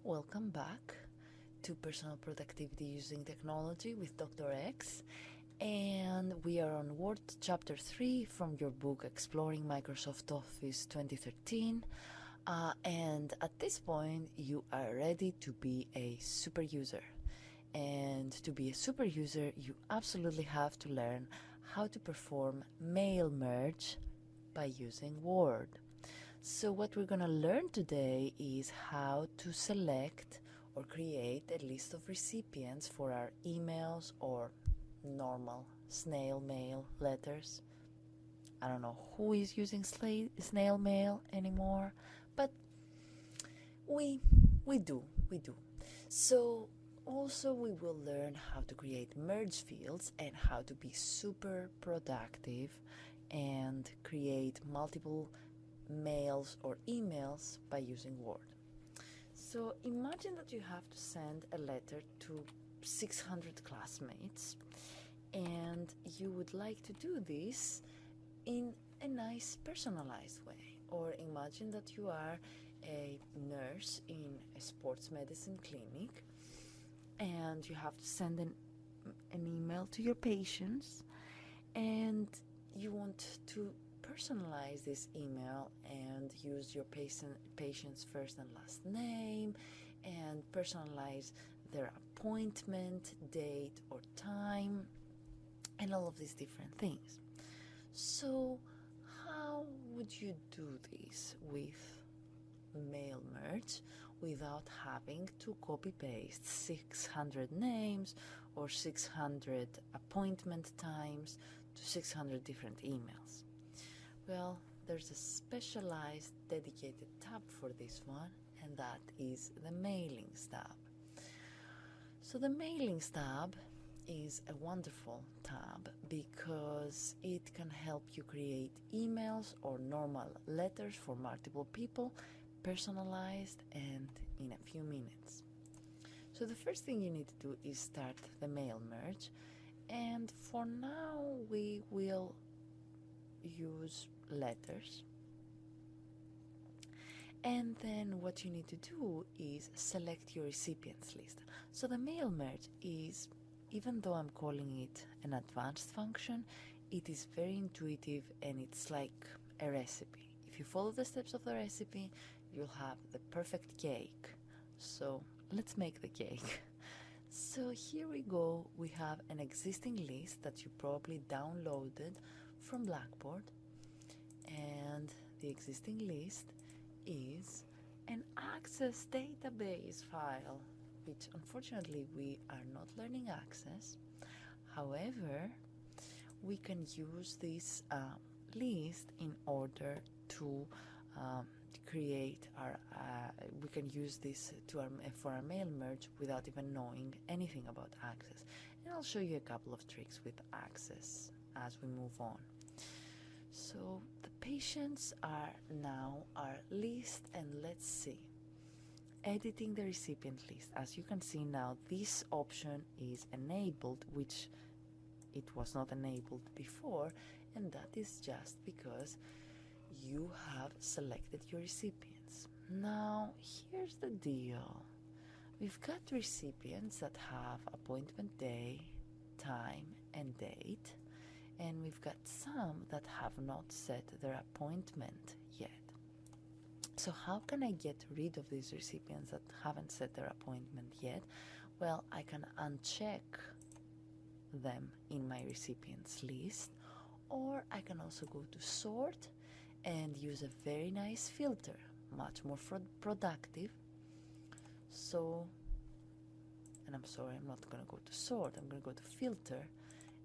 welcome back to Personal Productivity Using Technology with Dr. X. And we are on Word Chapter 3 from your book Exploring Microsoft Office 2013. And at this point, you are ready to be a super user. And to be a super user, you absolutely have to learn how to perform mail merge by using Word. So what we're going to learn today is how to select or create a list of recipients for our emails or normal snail mail letters. I don't know who is using snail mail anymore, but we do. So also we will learn how to create merge fields and how to be super productive and create multiple mails or emails by using Word. So imagine that you have to send a letter to 600 classmates and you would like to do this in a nice personalized way. Or imagine that you are a nurse in a sports medicine clinic and you have to send an email to your patients and you want to personalize this email and use your patient's first and last name and personalize their appointment, date or time, and all of these different things. So how would you do this with mail merge without having to copy paste 600 names or 600 appointment times to 600 different emails? Well, there's a specialized dedicated tab for this one, and that is the Mailings tab. So the Mailings tab is a wonderful tab because it can help you create emails or normal letters for multiple people, personalized and in a few minutes. So the first thing you need to do is start the mail merge, and for now we will use letters. And then what you need to do is select your recipients list. So the mail merge is, even though I'm calling it an advanced function, it is very intuitive and it's like a recipe. If you follow the steps of the recipe, you'll have the perfect cake. So let's make the cake. So here we go. We have an existing list that you probably downloaded from Blackboard. And the existing list is an Access database file, which unfortunately we are not learning Access. However, we can use this list in order to create our, we can use this for our mail merge without even knowing anything about Access. And I'll show you a couple of tricks with Access as we move on. So the patients are now our list, and let's see. Editing the recipient list. As you can see now, this option is enabled, which it was not enabled before, and that is just because you have selected your recipients. Now, here's the deal. We've got recipients that have appointment day, time, and date. And we've got some that have not set their appointment yet. So how can I get rid of these recipients that haven't set their appointment yet? Well, I can uncheck them in my recipients list, or I can also go to sort and use a very nice filter, much more productive. So, and I'm sorry, I'm not going to go to sort, I'm going to go to filter,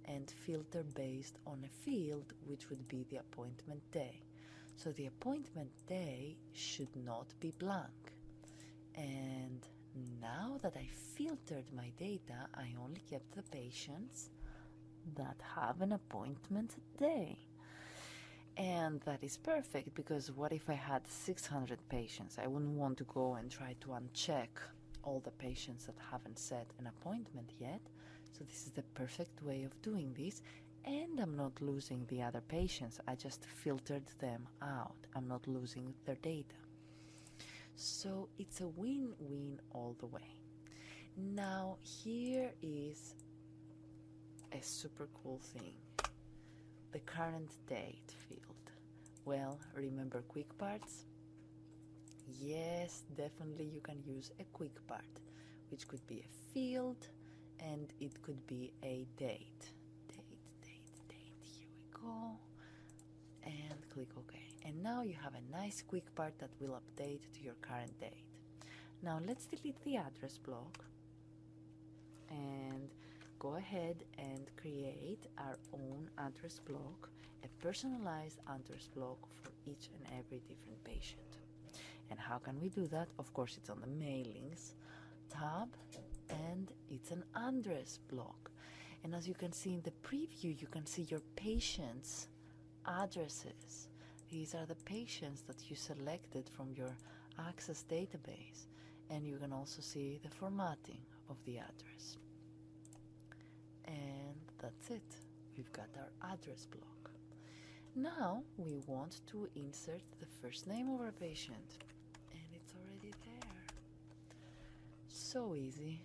and filter based on a field which would be the appointment day. So the appointment day should not be blank. And now that I filtered my data, I only kept the patients that have an appointment day. And that is perfect, because what if I had 600 patients? I wouldn't want to go and try to uncheck all the patients that haven't set an appointment yet. So this is the perfect way of doing this, and I'm not losing the other patients. I just filtered them out. I'm not losing their data. So it's a win-win all the way. Now here is a super cool thing, the current date field. Well, remember quick parts? Yes, definitely you can use a quick part, which could be a field and it could be a date. Date. Here we go. And click OK. And now you have a nice quick part that will update to your current date. Now let's delete the address block and go ahead and create our own address block, a personalized address block for each and every different patient. And how can we do that? Of course, it's on the mailings tab and it's an address block. And as you can see in the preview, you can see your patients' addresses. These are the patients that you selected from your Access database. And you can also see the formatting of the address. And that's it. We've got our address block. Now we want to insert the first name of our patient. And it's already there. So easy.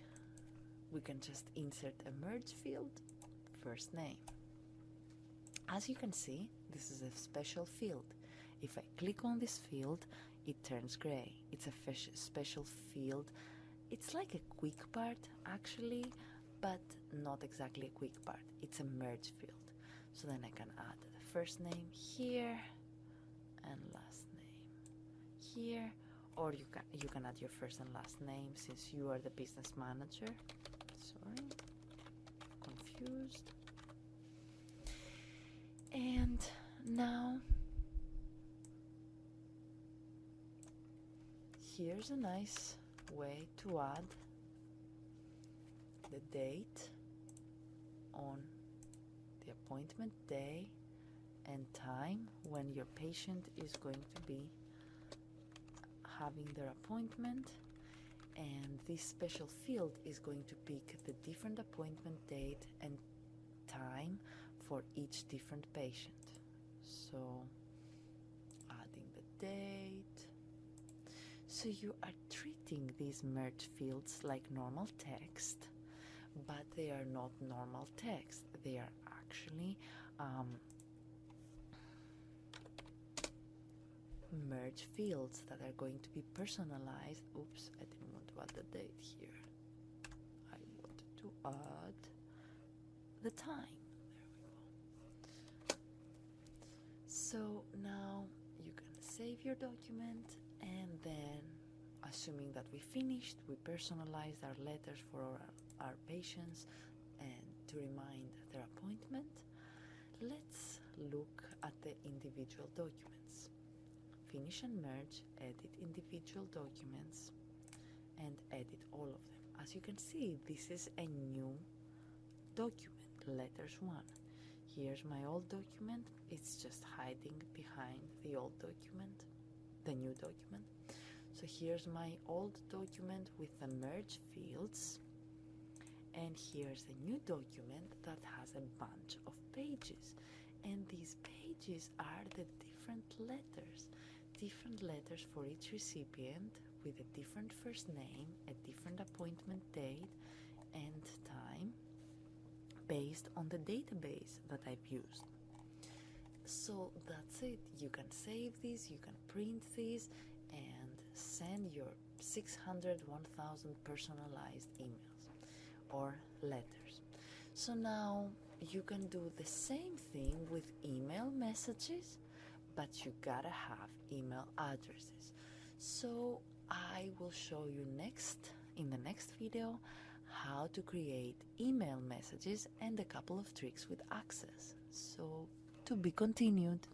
We can just insert a merge field, first name. As you can see, this is a special field. If I click on this field, it turns gray. It's a special field. It's like a quick part actually, but not exactly a quick part. It's a merge field. So then I can add the first name here and last name here, or you can add your first and last name since you are the business manager. Sorry, confused. And now here's a nice way to add the date on the appointment day and time when your patient is going to be having their appointment, and this special field is going to pick the different appointment date and time for each different patient. So adding the date. So you are treating these merge fields like normal text, but they are not normal text. They are actually merge fields that are going to be personalized. Oops, I didn't want to add the date here. I wanted to add the time. There we go. So now you can save your document, and then assuming that we finished, we personalized our letters for our patients and to remind their appointment, let's look at the individual documents. Finish and merge, edit individual documents, and edit all of them. As you can see, this is a new document, letters 1. Here's my old document. It's just hiding behind the old document, the new document. So here's my old document with the merge fields, and here's the new document that has a bunch of pages, and these pages are the different letters for each recipient with a different first name, a different appointment date and time based on the database that I've used. So that's it. You can save these, you can print these, and send your 600, 1000 personalized emails or letters. So now you can do the same thing with email messages, but you gotta have email addresses. So I will show you in the next video how to create email messages and a couple of tricks with Access. So to be continued.